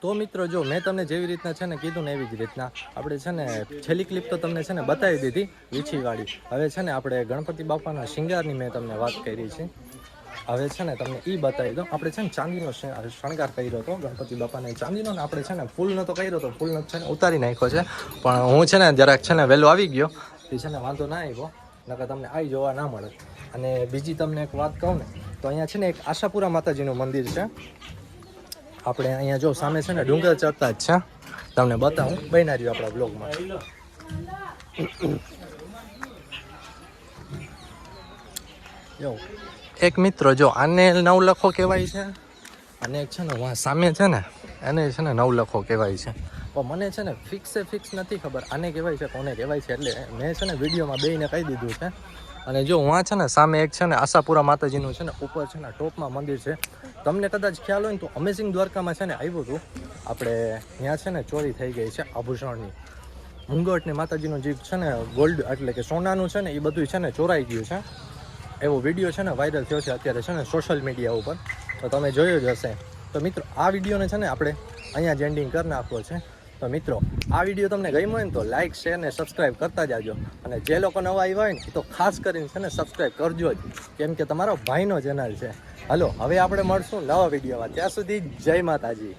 તો મિત્રો જો મેં તમને જેવી રીતના છે ને કીધું ને એવી જ રીતના આપણે છે ને છેલ્લી ક્લિપ તો તમને છે ને બતાવી દીધી વીછીવાળી. હવે છે ને આપણે ગણપતિ બાપાના શિંગારની મેં તમને વાત કરી છે. હવે છે ને તમને એ બતાવી દો. આપણે છે ને ચાંદીનો શણગાર કર્યો હતો ગણપતિ બાપાને ચાંદીનો ને આપણે છે ને ફૂલનો તો કર્યો હતો, ફૂલનો છે ને ઉતારી નાખ્યો છે. પણ હું છે ને જરાક છે ને વહેલો આવી ગયો એ છે ને વાંધો ના આવ્યો, નકર તમને આવી જોવા ના મળે. અને બીજી તમને એક વાત કહું ને તો અહીંયા છે ને એક આશાપુરા માતાજીનું મંદિર છે. આપણે અહીંયા જો સામે છે ને ડુંગર ચડતા જ છે, તમને બતાવું. બન્યા રહ્યું આપણા બ્લોગમાં. જો એક મિત્રો જો આને નવલખો કહેવાય છે અને એક છે ને વાં સામે છે ને એને છે ને નવલખો કહેવાય છે. પણ મને છે ને ફિક્સ નથી ખબર આને કહેવાય છે કોને કહેવાય છે, એટલે મેં છે ને વિડીયોમાં બેયને કહી દીધું છે. અને જો વાં છે ને સામે એક છે ને આશાપુરા માતાજીનું છે ને ઉપર છે ને ટોપમાં મંદિર છે. તમને કદાચ ખ્યાલ હોય ને તો અમેઝિંગ દ્વારકામાં છે ને આવ્યું હતું આપણે, ત્યાં છે ને ચોરી થઈ ગઈ છે આભૂષણની. મુંગટ ને માતાજીનું જે છે ને ગોલ્ડ એટલે કે સોનાનું છે ને એ બધું છે ને ચોરાઈ ગયું છે. એવો વિડીયો છે ને વાયરલ થયો છે અત્યારે છે ને સોશિયલ મીડિયા ઉપર, તો તમે જોયો જ હશે. તો મિત્રો આ વિડીયોને છે ને આપણે અહીંયા જ એન્ડિંગ કરી નાખવો છે. તો મિત્રો આ વિડીયો તમને ગમ્યો હોય ને તો લાઇક શેર ને સબસ્ક્રાઈબ કરતા જાજો. અને જે લોકો નવા આવ્યા હોય ને એ તો ખાસ કરીને છે ને સબસ્ક્રાઈબ કરજો જ, કેમ કે તમારો ભાઈનો ચેનલ છે. હલો હવે આપણે મળશું નવા વિડીયોમાં. ત્યાં સુધી જય માતાજી.